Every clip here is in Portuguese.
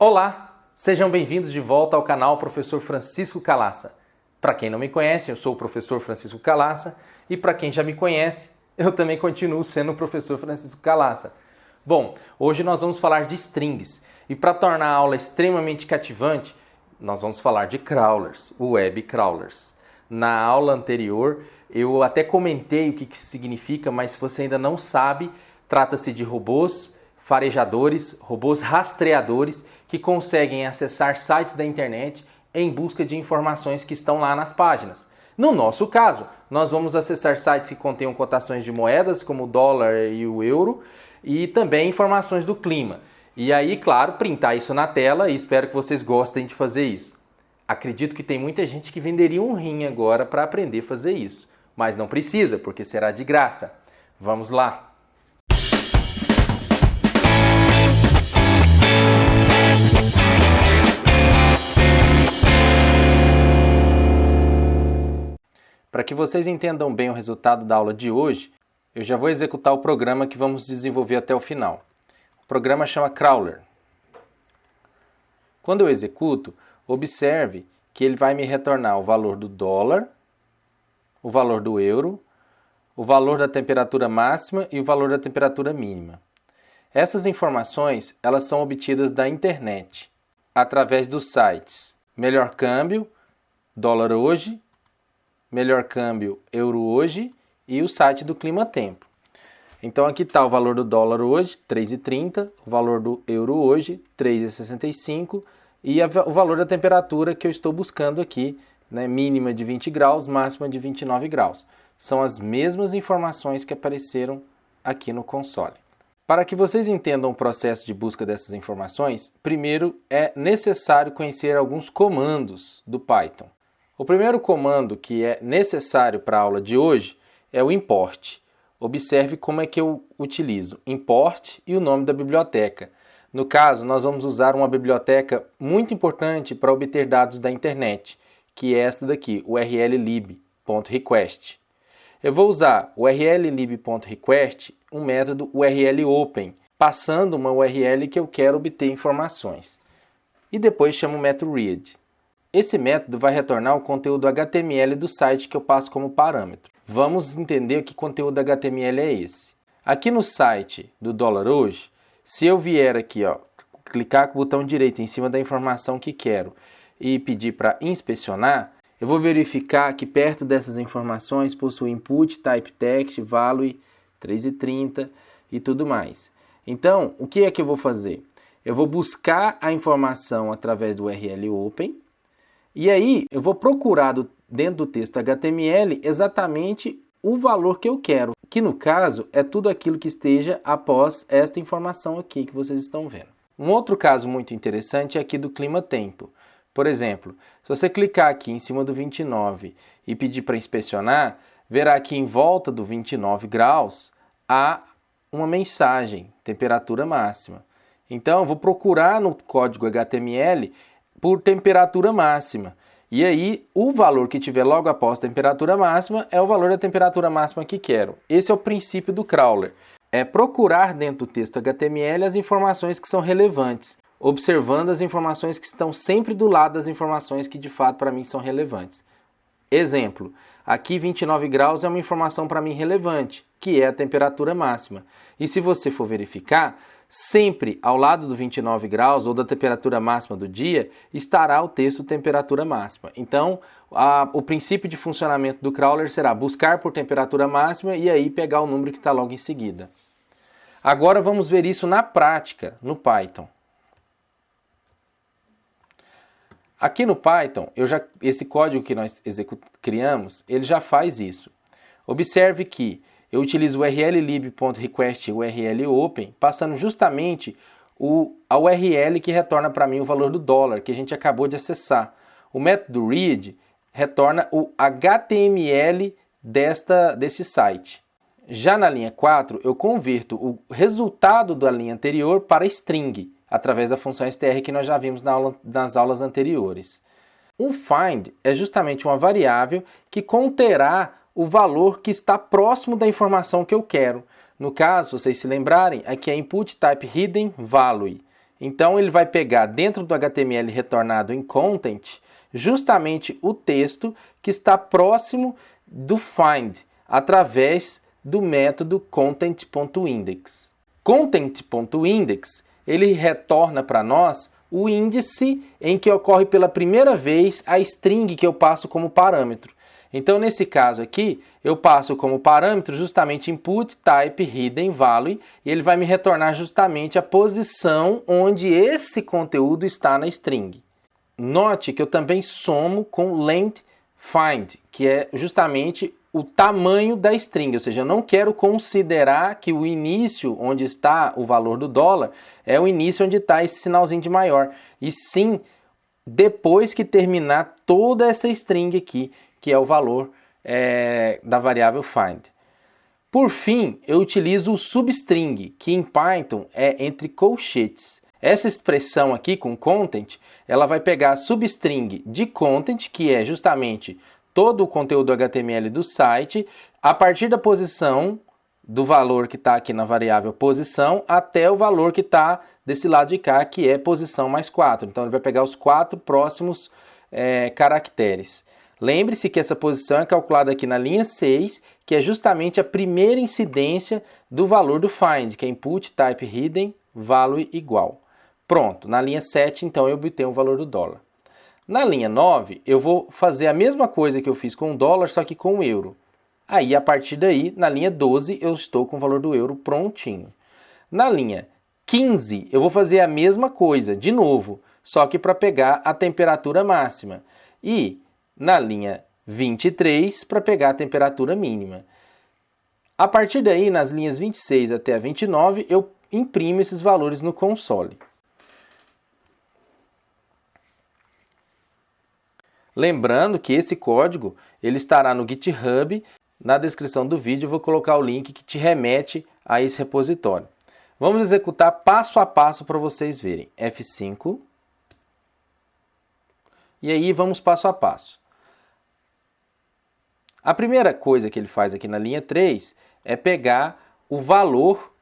Olá, sejam bem-vindos de volta ao canal Professor Francisco Calaça. Para quem não me conhece, eu sou o Professor Francisco Calaça e para quem já me conhece, eu também continuo sendo o Professor Francisco Calaça. Bom, hoje nós vamos falar de strings e para tornar a aula extremamente cativante, nós vamos falar de crawlers, web crawlers. Na aula anterior, eu até comentei o que significa, mas se você ainda não sabe, trata-se de robôs farejadores, robôs rastreadores que conseguem acessar sites da internet em busca de informações que estão lá nas páginas. No nosso caso, nós vamos acessar sites que contenham cotações de moedas, como o dólar e o euro, e também informações do clima. E aí, claro, printar isso na tela e espero que vocês gostem de fazer isso. Acredito que tem muita gente que venderia um rim agora para aprender a fazer isso, mas não precisa, porque será de graça. Vamos lá! Para que vocês entendam bem o resultado da aula de hoje, eu já vou executar o programa que vamos desenvolver até o final. O programa chama Crawler. Quando eu executo, observe que ele vai me retornar o valor do dólar, o valor do euro, o valor da temperatura máxima e o valor da temperatura mínima. Essas informações elas são obtidas da internet, através dos sites Melhor Câmbio, Dólar Hoje, Melhor Câmbio, Euro Hoje e o site do Clima Tempo. Então aqui está o valor do dólar hoje, 3,30, o valor do euro hoje, 3,65 e o valor da temperatura que eu estou buscando aqui, né, mínima de 20 graus, máxima de 29 graus. São as mesmas informações que apareceram aqui no console. Para que vocês entendam o processo de busca dessas informações, primeiro é necessário conhecer alguns comandos do Python. O primeiro comando que é necessário para a aula de hoje é o import. Observe como é que eu utilizo import e o nome da biblioteca. No caso, nós vamos usar uma biblioteca muito importante para obter dados da internet, que é esta daqui, urllib.request. Eu vou usar o urllib.request, um método urlopen, passando uma URL que eu quero obter informações. E depois chamo o método read. Esse método vai retornar o conteúdo HTML do site que eu passo como parâmetro. Vamos entender que conteúdo HTML é esse. Aqui no site do Dólar Hoje, se eu vier aqui, clicar com o botão direito em cima da informação que quero e pedir para inspecionar, eu vou verificar que perto dessas informações possui input, type text, value, 3,30 e tudo mais. Então, o que é que eu vou fazer? Eu vou buscar a informação através do urlopen. E aí, eu vou procurar dentro do texto HTML exatamente o valor que eu quero, que no caso é tudo aquilo que esteja após esta informação aqui que vocês estão vendo. Um outro caso muito interessante é aqui do clima tempo. Por exemplo, se você clicar aqui em cima do 29 e pedir para inspecionar, verá que em volta do 29 graus há uma mensagem, temperatura máxima. Então, eu vou procurar no código HTML por temperatura máxima. E aí, o valor que tiver logo após a temperatura máxima é o valor da temperatura máxima que quero. Esse é o princípio do crawler. É procurar dentro do texto HTML as informações que são relevantes, observando as informações que estão sempre do lado das informações que de fato para mim são relevantes. Exemplo, aqui 29 graus é uma informação para mim relevante, que é a temperatura máxima. E se você for verificar, sempre ao lado do 29 graus ou da temperatura máxima do dia estará o texto temperatura máxima. Então, o princípio de funcionamento do crawler será buscar por temperatura máxima e aí pegar o número que está logo em seguida. Agora vamos ver isso na prática, no Python. Aqui no Python, esse código que nós criamos, ele já faz isso. Observe que eu utilizo o urllib.request e o urlopen, passando justamente a URL que retorna para mim o valor do dólar, que a gente acabou de acessar. O método read retorna o HTML desse site. Já na linha 4, eu converto o resultado da linha anterior para string, através da função str que nós já vimos nas aulas anteriores. O find é justamente uma variável que conterá o valor que está próximo da informação que eu quero. No caso, vocês se lembrarem, aqui é input type hidden value. Então ele vai pegar dentro do HTML retornado em content justamente o texto que está próximo do find através do método content.index. Content.index ele retorna para nós o índice em que ocorre pela primeira vez a string que eu passo como parâmetro. Então, nesse caso aqui, eu passo como parâmetro justamente input type hidden value e ele vai me retornar justamente a posição onde esse conteúdo está na string. Note que eu também somo com length find, que é justamente o tamanho da string, ou seja, eu não quero considerar que o início onde está o valor do dólar é o início onde está esse sinalzinho de maior, e sim depois que terminar toda essa string aqui, que é o valor da variável find. Por fim, eu utilizo o substring, que em Python é entre colchetes. Essa expressão aqui com content, ela vai pegar a substring de content, que é justamente todo o conteúdo HTML do site, a partir da posição do valor que está aqui na variável posição até o valor que está desse lado de cá, que é posição mais 4. Então ele vai pegar os 4 próximos caracteres. Lembre-se que essa posição é calculada aqui na linha 6, que é justamente a primeira incidência do valor do find, que é input type hidden value igual. Pronto, na linha 7 então eu obtenho o valor do dólar. Na linha 9 eu vou fazer a mesma coisa que eu fiz com o dólar, só que com o euro. Aí a partir daí, na linha 12 eu estou com o valor do euro prontinho. Na linha 15 eu vou fazer a mesma coisa, de novo, só que para pegar a temperatura máxima. E na linha 23 para pegar a temperatura mínima. A partir daí, nas linhas 26 até a 29, eu imprimo esses valores no console. Lembrando que esse código ele estará no GitHub. Na descrição do vídeo eu vou colocar o link que te remete a esse repositório. Vamos executar passo a passo para vocês verem. F5. E aí vamos passo a passo. A primeira coisa que ele faz aqui na linha 3 é pegar o valor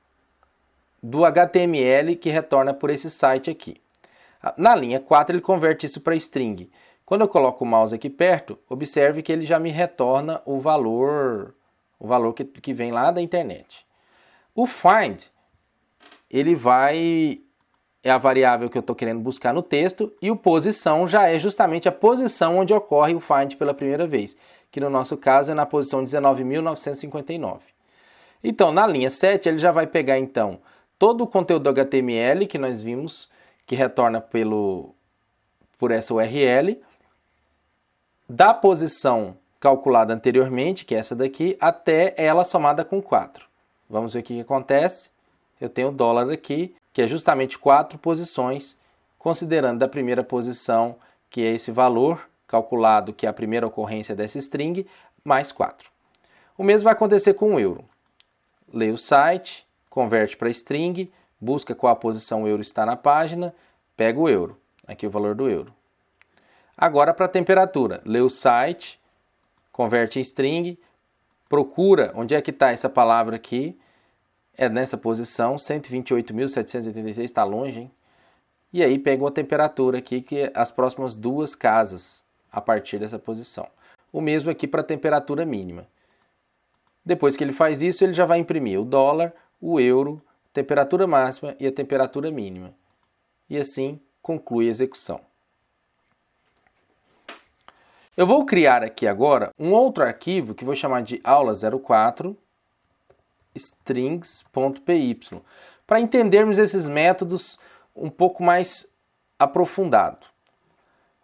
do HTML que retorna por esse site aqui. Na linha 4 ele converte isso para string. Quando eu coloco o mouse aqui perto, observe que ele já me retorna o valor que vem lá da internet. O find, é a variável que eu estou querendo buscar no texto, e o posição já é justamente a posição onde ocorre o find pela primeira vez, que no nosso caso é na posição 19.959. Então, na linha 7, ele já vai pegar então todo o conteúdo do HTML que nós vimos, que retorna por essa URL, da posição calculada anteriormente, que é essa daqui, até ela somada com 4. Vamos ver o que acontece. Eu tenho o dólar aqui, que é justamente 4 posições, considerando da primeira posição, que é esse valor calculado, que é a primeira ocorrência dessa string, mais 4. O mesmo vai acontecer com o euro. Lê o site, converte para string, busca qual a posição o euro está na página, pega o euro. Aqui o valor do euro. Agora para a temperatura. Lê o site, converte em string, procura onde é que está essa palavra aqui. É nessa posição, 128.786, está longe, hein? E aí pega uma temperatura aqui, que é as próximas 2 casas a partir dessa posição. O mesmo aqui para a temperatura mínima. Depois que ele faz isso, ele já vai imprimir o dólar, o euro, temperatura máxima e a temperatura mínima. E assim conclui a execução. Eu vou criar aqui agora um outro arquivo que vou chamar de aula04 strings.py, para entendermos esses métodos um pouco mais aprofundado.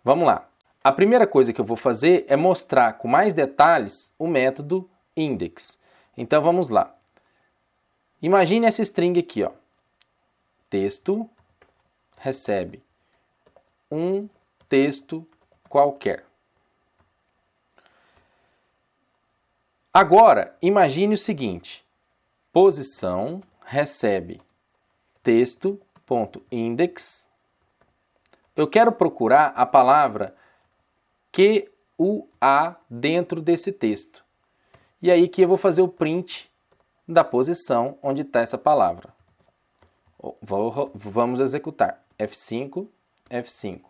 Vamos lá. A primeira coisa que eu vou fazer é mostrar com mais detalhes o método index. Então vamos lá. Imagine essa string aqui, ó. Texto recebe um texto qualquer. Agora, imagine o seguinte. Posição recebe texto.index. Eu quero procurar a palavra QUA dentro desse texto. E aí que eu vou fazer o print da posição onde está essa palavra. Vamos executar. F5, F5.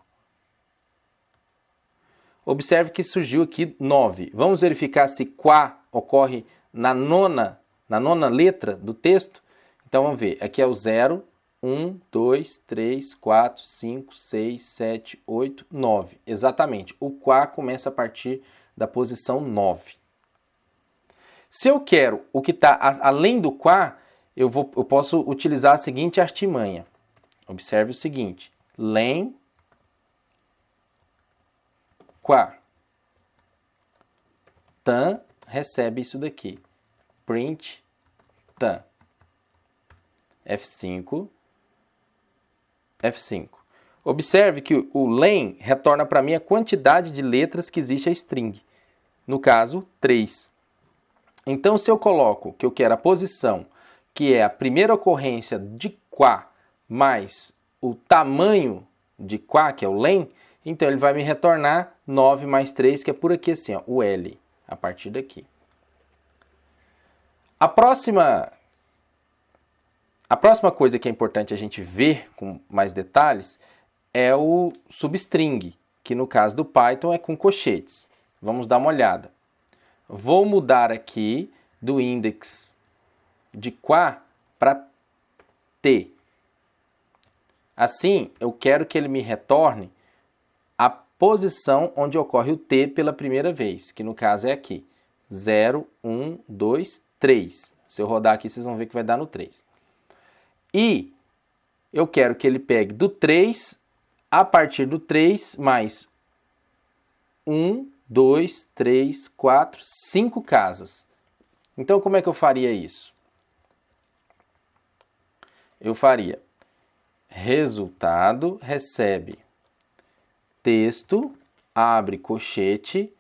Observe que surgiu aqui 9. Vamos verificar se quá ocorre na nona letra do texto? Então vamos ver. Aqui é o 0, 1, 2, 3, 4, 5, 6, 7, 8, 9. Exatamente. O quá começa a partir da posição 9. Se eu quero o que está além do quá, eu posso utilizar a seguinte artimanha. Observe o seguinte. Len quá. Tan recebe isso daqui. Print tan. F5. F5. Observe que o len retorna para mim a quantidade de letras que existe a string. No caso, 3. Então, se eu coloco que eu quero a posição, que é a primeira ocorrência de quá, mais o tamanho de quá, que é o len, então ele vai me retornar 9 mais 3, que é por aqui assim, ó, o L, a partir daqui. A próxima coisa que é importante a gente ver com mais detalhes é o substring, que no caso do Python é com colchetes. Vamos dar uma olhada. Vou mudar aqui do index de quá para t. Assim, eu quero que ele me retorne a posição onde ocorre o t pela primeira vez, que no caso é aqui. 0, 1, 2, 3. Se eu rodar aqui, vocês vão ver que vai dar no 3. E eu quero que ele pegue do 3, a partir do 3, mais 1, 2, 3, 4, 5 casas. Então, como é que eu faria isso? Eu faria resultado, recebe texto, abre colchete,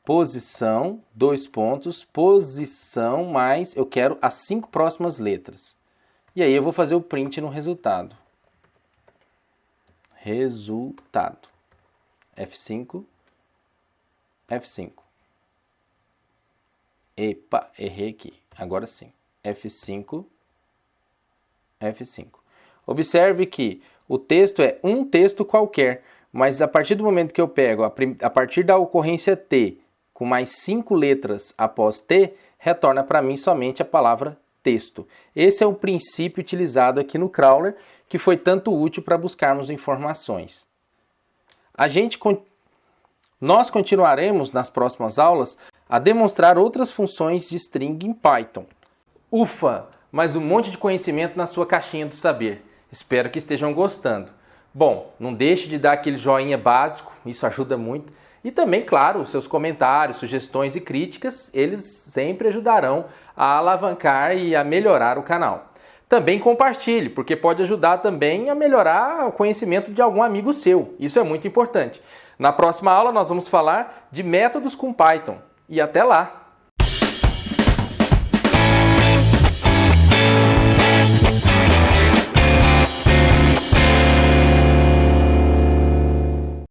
posição, 2 pontos, posição, mais eu quero as 5 próximas letras. E aí eu vou fazer o print no resultado. Resultado. F5. F5. Epa, errei aqui. Agora sim. F5. F5. Observe que o texto é um texto qualquer, mas a partir do momento que eu pego, a partir da ocorrência T, com mais 5 letras após T, retorna para mim somente a palavra texto. Esse é o princípio utilizado aqui no crawler, que foi tanto útil para buscarmos informações. Nós continuaremos nas próximas aulas a demonstrar outras funções de string em Python. Ufa! Mais um monte de conhecimento na sua caixinha do saber. Espero que estejam gostando. Bom, não deixe de dar aquele joinha básico, isso ajuda muito. E também, claro, seus comentários, sugestões e críticas, eles sempre ajudarão a alavancar e a melhorar o canal. Também compartilhe, porque pode ajudar também a melhorar o conhecimento de algum amigo seu. Isso é muito importante. Na próxima aula nós vamos falar de métodos com Python. E até lá!